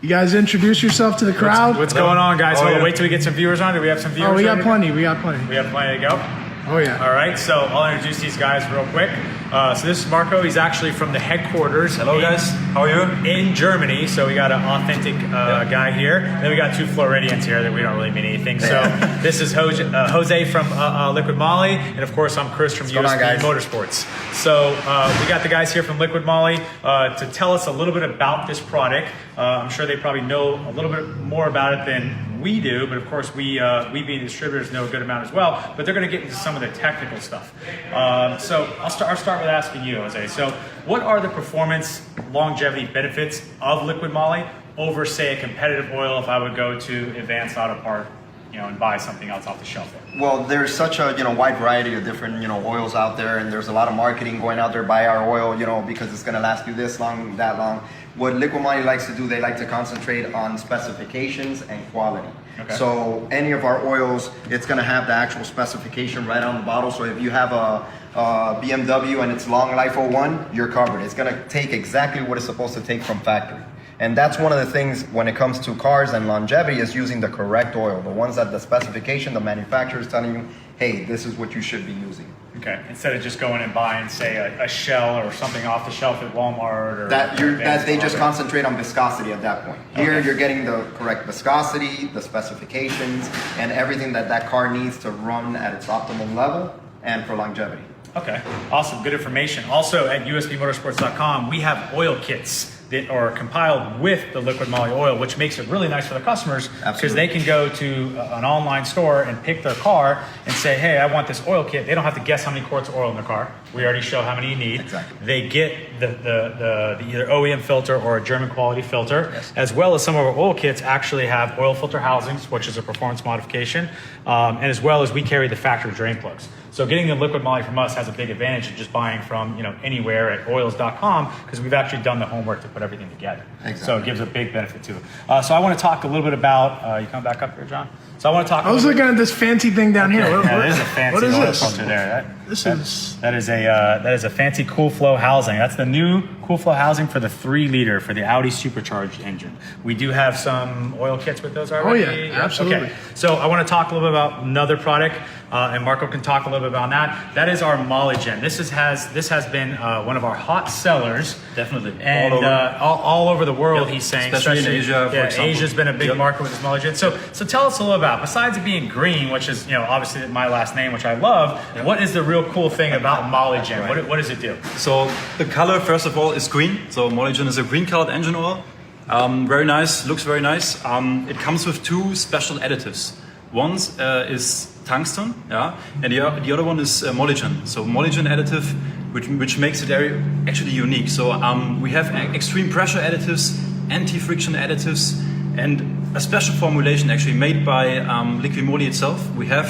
guys introduce yourself to the crowd. What's going on, guys? Hold on, wait till we get some viewers on. Do we have some viewers? Oh, we got plenty. We got plenty. We have plenty to go. Oh yeah. All right, so I'll introduce these guys real quick. So this is Marco. He's actually from the headquarters. Hello guys, how are you? In Germany. So we got an authentic guy here. Then we got two Floridians here that we don't really mean anything. So this is Jose from Liqui Moly, and of course I'm Chris from USP Motorsports. So we got the guys here from Liqui Moly to tell us a little bit about this product. I'm sure they probably know a little bit more about it than we do, but of course we being distributors know a good amount as well, but they're going to get into some of the technical stuff. So I'll start with asking you, Jose. So what are the performance longevity benefits of Liqui Moly over, say, a competitive oil if I would go to Advanced Auto Part, and buy something else off the shelf? Well, there's such a wide variety of different oils out there, and there's a lot of marketing going out there. Buy our oil, because it's going to last you this long, that long. What Liqui Moly likes to do, they like to concentrate on specifications and quality. Okay. So any of our oils, it's going to have the actual specification right on the bottle. So if you have a BMW and it's long life 01, you're covered. It's going to take exactly what it's supposed to take from factory. And that's one of the things when it comes to cars and longevity is using the correct oil. The ones that the specification, the manufacturer is telling you, hey, this is what you should be using. Okay, instead of just going and buying, say, a Shell or something off the shelf at Walmart or that they just concentrate on viscosity at that point. Here you're getting the correct viscosity, the specifications, and everything that car needs to run at its optimum level and for longevity. Okay, awesome, good information. Also at USPMotorsports.com, we have oil kits that are compiled with the Liqui Moly oil, which makes it really nice for the customers because they can go to an online store and pick their car and say, hey, I want this oil kit. They don't have to guess how many quarts of oil in their car. We already show how many you need. Exactly. They get the either OEM filter or a German quality filter, as well as some of our oil kits actually have oil filter housings, which is a performance modification, and as well as we carry the factory drain plugs. So getting the Liqui Moly from us has a big advantage of just buying from anywhere at oils.com because we've actually done the homework to put everything together. Exactly. So it gives a big benefit to it. So I want to talk a little bit about, you come back up here, John? So I want to talk I was looking at this fancy thing down here. Yeah, that is a fancy what is oil this? filter there. That is a fancy Cool Flow housing. That's the new Cool Flow housing for the 3-liter for the Audi supercharged engine. We do have some oil kits with those already. Oh yeah, absolutely. Okay. So I want to talk a little bit about another product, and Marco can talk a little bit about that. That is our Molygen. This has been one of our hot sellers. Definitely. And all over the world, he's saying. Especially in Asia, for example. Asia's been a big market with this Molygen. So tell us a little about, besides it being green, which is obviously my last name, which I love, what is the real cool thing about Molygen? What does it do? So the color, first of all, is green. So Molygen is a green colored engine oil. Very nice, looks very nice. It comes with two special additives. One is tungsten, and the other one is Molygen. So Molygen additive, which makes it actually unique. So we have extreme pressure additives, anti-friction additives, and a special formulation actually made by Liqui Moly itself. We have,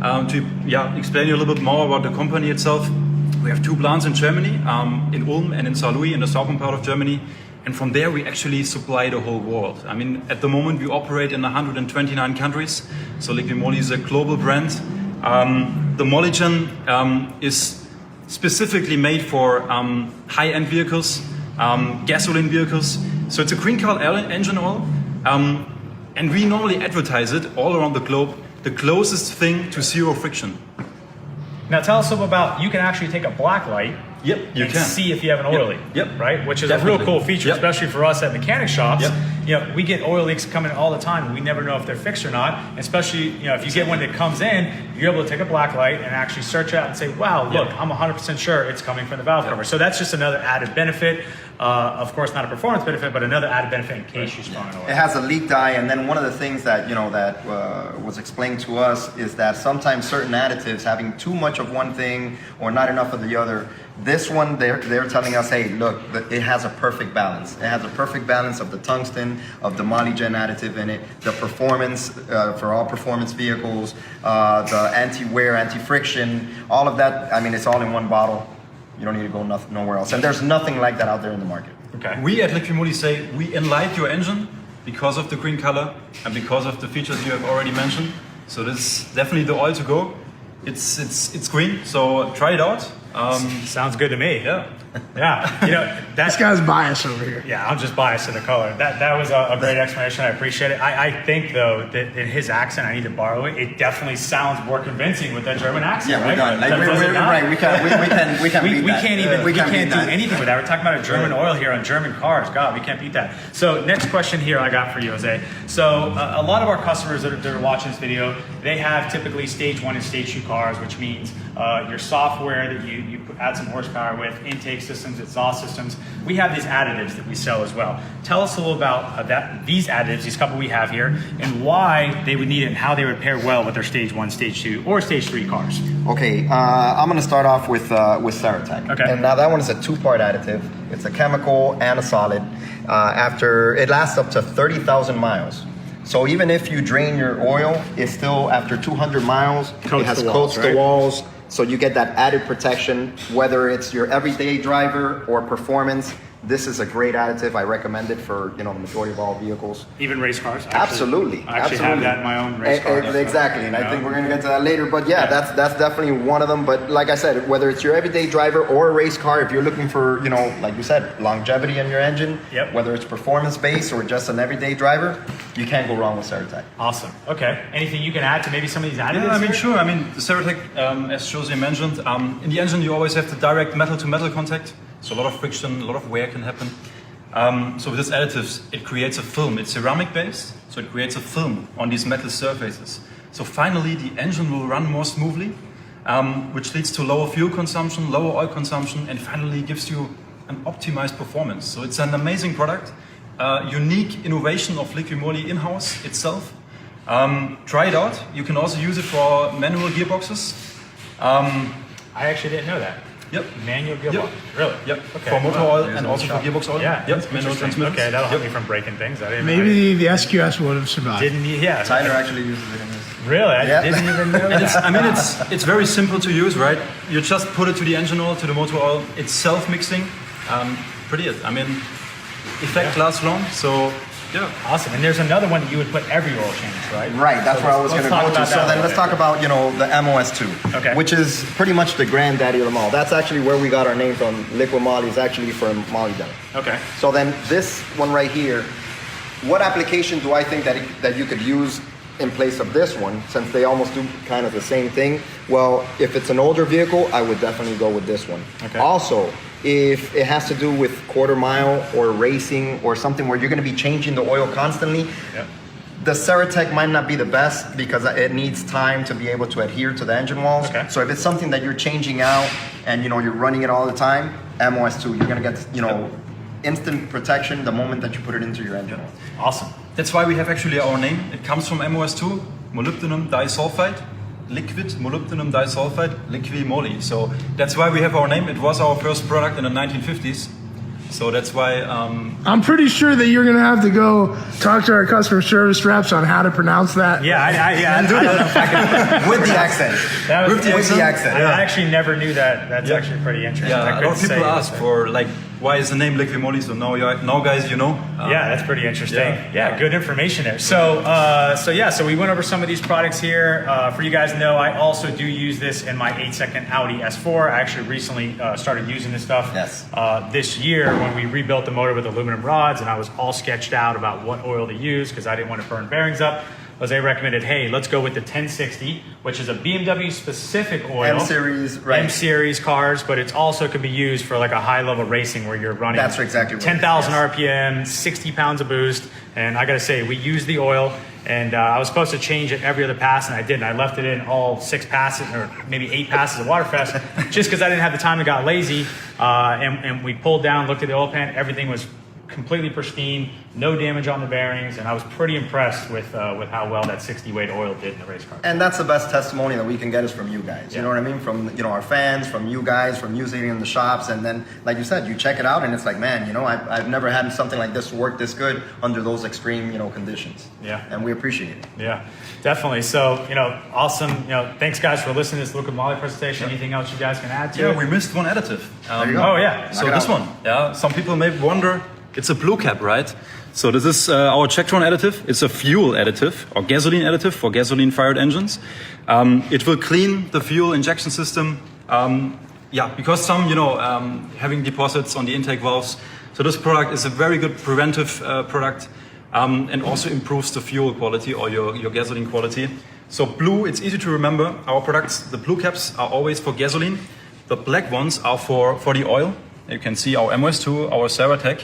to explain you a little bit more about the company itself, we have two plants in Germany, in Ulm and in Saarlouis in the southern part of Germany. And from there we actually supply the whole world. I mean, at the moment we operate in 129 countries. So Liqui Moly is a global brand. The Molygen is specifically made for high-end vehicles, gasoline vehicles. So it's a green colored engine oil. And we normally advertise it all around the globe, the closest thing to zero friction. Now tell us about, you can actually take a black light and see if you have an oil leak, right? Which is a real cool feature, especially for us at mechanic shops. We get oil leaks coming all the time and we never know if they're fixed or not. Especially, if you get one that comes in, you're able to take a black light and actually search out and say, wow, look, I'm 100% sure it's coming from the valve cover. So that's just another added benefit. Of course, not a performance benefit, but another added benefit in case you spawn an oil. It has a leak dye, and then one of the things that that was explained to us is that sometimes certain additives having too much of one thing or not enough of the other. This one, they're telling us, hey, look, it has a perfect balance. It has a perfect balance of the tungsten, of the Molygen additive in it, the performance for all performance vehicles, the anti-wear, anti-friction, all of that. I mean, it's all in one bottle. You don't need to go nowhere else. And there's nothing like that out there in the market. Okay. We at Liqui Moly say we enlight your engine because of the green color and because of the features you have already mentioned. So this is definitely the oil to go. It's green, so try it out. Sounds good to me. Yeah. Yeah, you know, This guy's biased over here. Yeah, I'm just biased to the color. That was a great explanation. I appreciate it. I think though that in his accent, I need to borrow it. It definitely sounds more convincing with that German accent. Yeah, right? we're done. Like, Does it we're not? right. We can't beat that. We can't beat do that. anything with that. We're talking about a German oil here on German cars. God, we can't beat that. So next question here I got for you, Jose. So a lot of our customers that are watching this video, they have typically stage 1 and stage 2 cars, which means your software that you add some horsepower with, intake systems, exhaust systems. We have these additives that we sell as well. Tell us a little about these additives, these couple we have here, and why they would need it and how they would pair well with their stage 1, stage 2, or stage 3 cars. Okay, I'm going to start off with Ceratec. Okay. And now that one is a 2-part additive. It's a chemical and a solid. After it lasts up to 30,000 miles. So even if you drain your oil, it's still after 200 miles. Coats it has the walls, coats right? the walls. So you get that added protection, whether it's your everyday driver or performance. This is a great additive. I recommend it for the majority of all vehicles. Even race cars? Absolutely. I actually have that in my own race car. Exactly, and I think we're going to get to that later. But yeah, that's definitely one of them. But like I said, whether it's your everyday driver or a race car, if you're looking for, like you said, longevity in your engine, Yep. whether it's performance-based or just an everyday driver, you can't go wrong with Ceratec. Awesome. Okay. Anything you can add to maybe some of these additives? Yeah, I mean, here? sure. I mean, the Ceratec, as Jose mentioned, in the engine you always have the direct metal-to-metal contact. So a lot of friction, a lot of wear can happen. So with these additives, it creates a film. It's ceramic based, so it creates a film on these metal surfaces. So finally, the engine will run more smoothly, which leads to lower fuel consumption, lower oil consumption, and finally gives you an optimized performance. So it's an amazing product, unique innovation of Liqui Moly in-house itself. Try it out. You can also use it for manual gearboxes. I actually didn't know that. Yep. Manual gearbox. Yep. Really? Yep. Okay. For motor oil There's and no also for shop. gearbox oil. Yeah. Yep. that's Manual interesting. transmitters. Okay, that'll help Yep. me from breaking things. I didn't. Maybe the SQS would have survived. Didn't. Yeah. Tyler actually uses it in his. Really? I Yeah. didn't even know And that. it's very simple to use, right? You just put it to the engine oil, to the motor oil. It's self-mixing. Pretty it. I mean, effect lasts long, so yeah. Awesome. And there's another one that you would put every oil change, right? Right, that's So where I was let's going to talk go to. about So that then a let's little talk about, the MOS2, Okay. which is pretty much the granddaddy of them all. That's actually where we got our name from. Liqui Moly is actually from Molygen. Okay. So then this one right here, what application do I think that you could use in place of this one, since they almost do kind of the same thing? Well, if it's an older vehicle, I would definitely go with this one. Okay. Also, if it has to do with quarter mile or racing or something where you're going to be changing the oil constantly, Yep. the Ceratec might not be the best because it needs time to be able to adhere to the engine walls. Okay. So if it's something that you're changing out and you're running it all the time, MOS2, you're gonna get instant protection the moment that you put it into your engine. Awesome. That's why we have actually our name. It comes from MOS2, molybdenum disulfide, liquid molybdenum disulfide, Liqui Moly. So that's why we have our name. It was our first product in the 1950s. So that's why. I'm pretty sure that you're going to have to go talk to our customer service reps on how to pronounce that. Yeah, I don't know if I can. With the accent. That was, With the With the accent. I actually never knew that. That's Yeah. actually pretty interesting. Yeah, I a lot couldn't of people say ask it. for why is the name Liqui Moly? So now guys, you know. Yeah, that's pretty interesting. Yeah. Yeah, good information there. So we went over some of these products here. For you guys to know, I also do use this in my 8-second Audi S4. I actually recently started using this stuff Yes. this year when we rebuilt the motor with aluminum rods, and I was all sketched out about what oil to use because I didn't want to burn bearings up. Jose recommended, hey, let's go with the 1060, which is a BMW specific oil. M-Series, right. M-Series cars, but it also could be used for like a high-level racing where you're running That's exactly right. 10,000 Yes. RPM, 60 pounds of boost. And I got to say, we used the oil, and I was supposed to change it every other pass, and I didn't. I left it in all 6 passes, or maybe 8 passes of Waterfest, just because I didn't have the time and got lazy. And we pulled down, looked at the oil pan, everything was completely pristine, no damage on the bearings, and I was pretty impressed with how well that 60 weight oil did in the race car. And that's the best testimony that we can get is from you guys. You know what I mean? From our fans, from you guys, from using it in the shops, and then like you said, you check it out, and it's like, man, I've never had something like this work this good under those extreme conditions. Yeah. And we appreciate it. Yeah, definitely. So, awesome. Thanks guys for listening to this Liqui Moly presentation. Anything else you guys can add to Yeah, it? we missed one additive. There you go. Oh, yeah. So Knock it this out. one, yeah. Some people may wonder, it's a blue cap, right? So this is our Checktron additive. It's a fuel additive or gasoline additive for gasoline-fired engines. It will clean the fuel injection system Yeah, because some, having deposits on the intake valves. So this product is a very good preventive product and also improves the fuel quality or your gasoline quality. So blue, it's easy to remember. Our products, the blue caps are always for gasoline. The black ones are for the oil. You can see our MOS2, our Ceratec.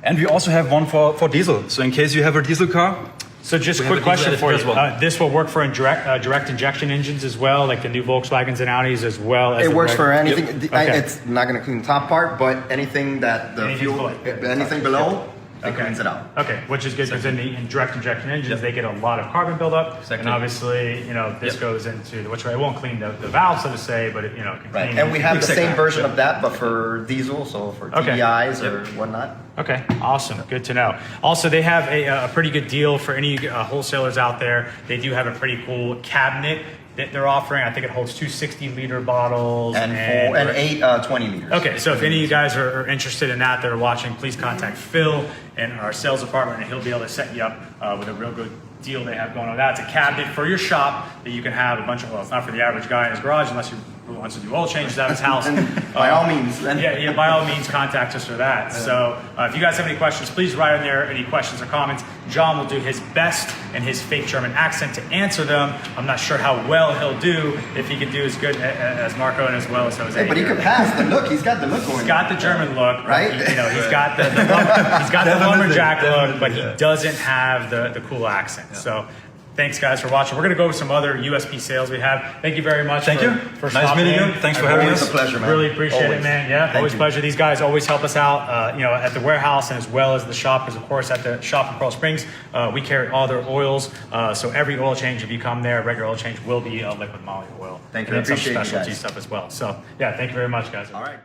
And we also have one for diesel. So in case you have a diesel car. So just quick question for you. This will work for direct injection engines as well, like the new Volkswagens and Audis as well as it works for anything. Yep. Okay. It's not going to clean the top part, but anything that the anything below, it cleans it out. Okay, which is good because in direct injection engines, they get a lot of carbon buildup. Exactly. And obviously, this goes into it won't clean the valve, so to say, but it, can right. clean. And we have the same version of that, but for diesel, so for TDIs or whatnot. Okay, awesome. Good to know. Also, they have a pretty good deal for any wholesalers out there. They do have a pretty cool cabinet that they're offering. I think it holds 2 60-liter bottles and 8 20 liters. Okay, so if any of you guys are interested in that are watching, please contact Phil and our sales department, and he'll be able to set you up with a real good deal they have going on. That's a cabinet for your shop that you can have a bunch of, well, it's not for the average guy in his garage unless he wants to do oil changes out of his house. By all means. Yeah, by all means, contact us for that. So if you guys have any questions, please write in there any questions or comments. John will do his best in his fake German accent to answer them. I'm not sure how well he'll do, if he can do as good as Marco and as well as Jose. Hey, but he could pass the look. He's got the look going. He's got the German look, right? He's got the lumberjack look, but he doesn't have the cool accent. Yeah. So thanks, guys, for watching. We're going to go over some other USP sales we have. Thank you very much. Thank you. For nice meeting you. Thanks for having us. It's a pleasure, man. Really appreciate it, man. Yeah, always a pleasure. These guys always help us out, at the warehouse and as well as the shop. Because of course, at the shop in Coral Springs, we carry all their oils. So every oil change, if you come there, regular oil change will be a Liqui Moly oil. Thank you. And then some appreciate specialty you guys. stuff as well. So yeah, thank you very much, guys. All right.